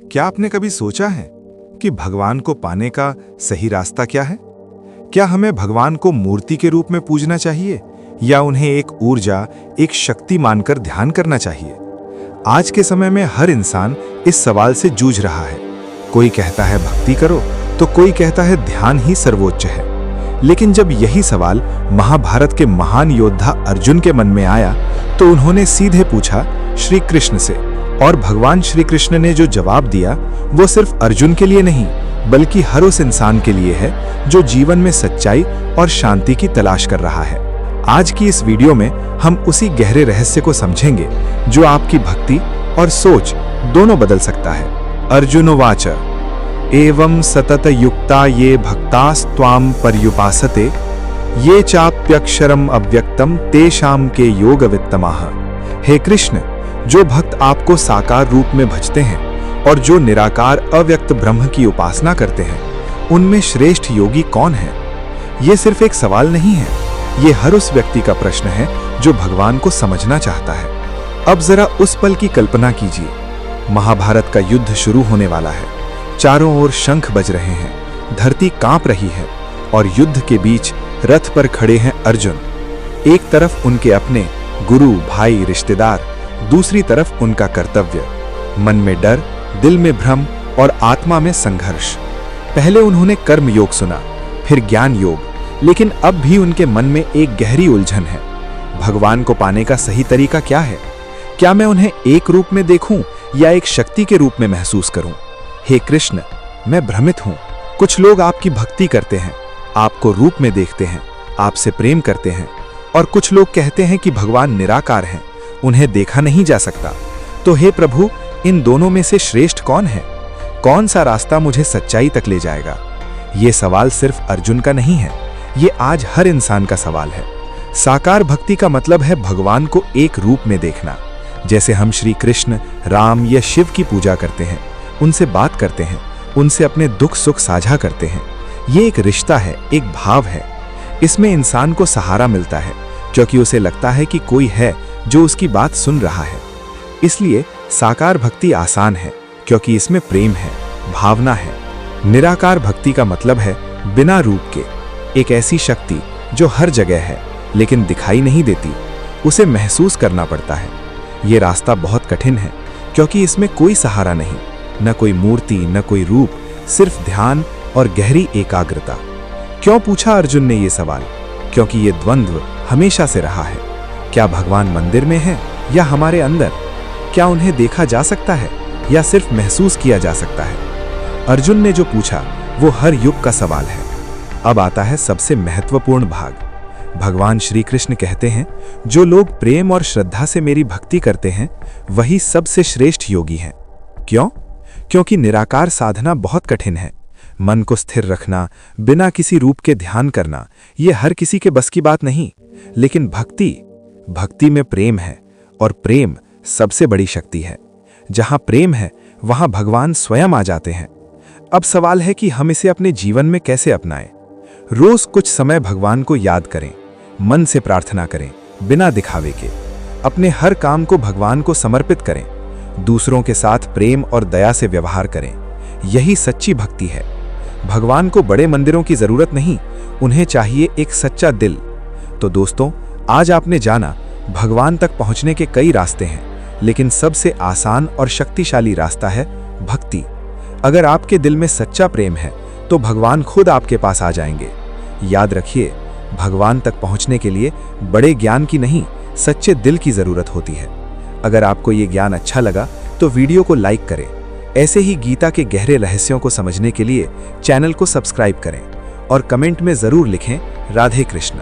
क्या आपने कभी सोचा है कि भगवान को पाने का सही रास्ता क्या है? क्या हमें भगवान को मूर्ति के रूप में पूजना चाहिए या उन्हें एक ऊर्जा, एक शक्ति मानकर ध्यान करना चाहिए? आज के समय में हर इंसान इस सवाल से जूझ रहा है। कोई कहता है भक्ति करो, तो कोई कहता है ध्यान ही सर्वोच्च है। लेकिन जब यही सवाल महाभारत के महान योद्धा अर्जुन के मन में आया, तो उन्होंने सीधे पूछा श्री कृष्ण से, और भगवान श्री कृष्ण ने जो जवाब दिया वो सिर्फ अर्जुन के लिए नहीं, बल्कि हर उस इंसान के लिए है जो जीवन में सच्चाई और शांति की तलाश कर रहा है। आज की इस वीडियो में हम उसी गहरे रहस्य को समझेंगे जो आपकी भक्ति और सोच दोनों बदल सकता है। अर्जुनोवाच एवं सतत युक्ता ये भक्तास्त्वाम पर्युपासते ये चाप्यक्षरम अव्यक्तम तेषाम के योग वित्तमाह। हे कृष्ण, जो भक्त आपको साकार रूप में भजते हैं और जो निराकार अव्यक्त ब्रह्म की उपासना करते हैं, उनमें श्रेष्ठ योगी कौन है? ये सिर्फ एक सवाल नहीं है, ये हर उस व्यक्ति का प्रश्न है जो भगवान को समझना चाहता है। अब जरा उस पल की कल्पना कीजिए। महाभारत का युद्ध शुरू होने वाला है। चारों ओर शंख बज रहे हैं, धरती कांप रही है और युद्ध के बीच रथ पर खड़े हैं अर्जुन। एक तरफ उनके अपने गुरु, भाई, रिश्तेदार, दूसरी तरफ उनका कर्तव्य। मन में डर, दिल में भ्रम और आत्मा में संघर्ष। पहले उन्होंने कर्म योग सुना, फिर ज्ञान योग, लेकिन अब भी उनके मन में एक गहरी उलझन है। भगवान को पाने का सही तरीका क्या है? क्या मैं उन्हें एक रूप में देखूं या एक शक्ति के रूप में महसूस करूं? हे कृष्ण, मैं भ्रमित हूं। कुछ लोग आपकी भक्ति करते हैं, आपको रूप में देखते हैं, आपसे प्रेम करते हैं, और कुछ लोग कहते हैं कि भगवान निराकार हैं, उन्हें देखा नहीं जा सकता। तो हे प्रभु, इन दोनों में से श्रेष्ठ कौन है? कौन सा रास्ता मुझे सच्चाई तक ले जाएगा? ये सवाल सिर्फ अर्जुन का नहीं है, ये आज हर इंसान का सवाल है। साकार भक्ति का मतलब है भगवान को एक रूप में देखना। जैसे हम श्री कृष्ण, राम या शिव की पूजा करते हैं, उनसे बात करते हैं, उनसे अपने दुख सुख साझा करते हैं। ये एक रिश्ता है, एक भाव है। इसमें इंसान को सहारा मिलता है क्योंकि उसे लगता है कि कोई है जो उसकी बात सुन रहा है। इसलिए साकार भक्ति आसान है क्योंकि इसमें प्रेम है, भावना है। निराकार भक्ति का मतलब है बिना रूप के, एक ऐसी शक्ति जो हर जगह है लेकिन दिखाई नहीं देती, उसे महसूस करना पड़ता है। ये रास्ता बहुत कठिन है क्योंकि इसमें कोई सहारा नहीं, न कोई मूर्ति, न कोई रूप, सिर्फ ध्यान और गहरी एकाग्रता। क्यों पूछा अर्जुन ने ये सवाल? क्योंकि ये द्वंद्व हमेशा से रहा है। क्या भगवान मंदिर में है या हमारे अंदर? क्या उन्हें देखा जा सकता है या सिर्फ महसूस किया जा सकता है? अर्जुन ने जो पूछा वो हर युग का सवाल है। अब आता है सबसे महत्वपूर्ण भाग। भगवान श्री कृष्ण कहते हैं, जो लोग प्रेम और श्रद्धा से मेरी भक्ति करते हैं वही सबसे श्रेष्ठ योगी हैं। क्यों? क्योंकि निराकार साधना बहुत कठिन है। मन को स्थिर रखना, बिना किसी रूप के ध्यान करना, ये हर किसी के बस की बात नहीं। लेकिन भक्ति में प्रेम है, और प्रेम सबसे बड़ी शक्ति है। जहां प्रेम है वहां भगवान स्वयं आ जाते हैं। अब सवाल है कि हम इसे अपने जीवन में कैसे अपनाएं। रोज कुछ समय भगवान को याद करें, मन से प्रार्थना करें, बिना दिखावे के। अपने हर काम को भगवान को समर्पित करें, दूसरों के साथ प्रेम और दया से व्यवहार करें। यही सच्ची भक्ति है। भगवान को बड़े मंदिरों की जरूरत नहीं, उन्हें चाहिए एक सच्चा दिल। तो दोस्तों, आज आपने जाना भगवान तक पहुंचने के कई रास्ते हैं, लेकिन सबसे आसान और शक्तिशाली रास्ता है भक्ति। अगर आपके दिल में सच्चा प्रेम है तो भगवान खुद आपके पास आ जाएंगे। याद रखिए, भगवान तक पहुंचने के लिए बड़े ज्ञान की नहीं, सच्चे दिल की जरूरत होती है। अगर आपको ये ज्ञान अच्छा लगा तो वीडियो को लाइक करें। ऐसे ही गीता के गहरे रहस्यों को समझने के लिए चैनल को सब्सक्राइब करें और कमेंट में जरूर लिखें राधे कृष्ण।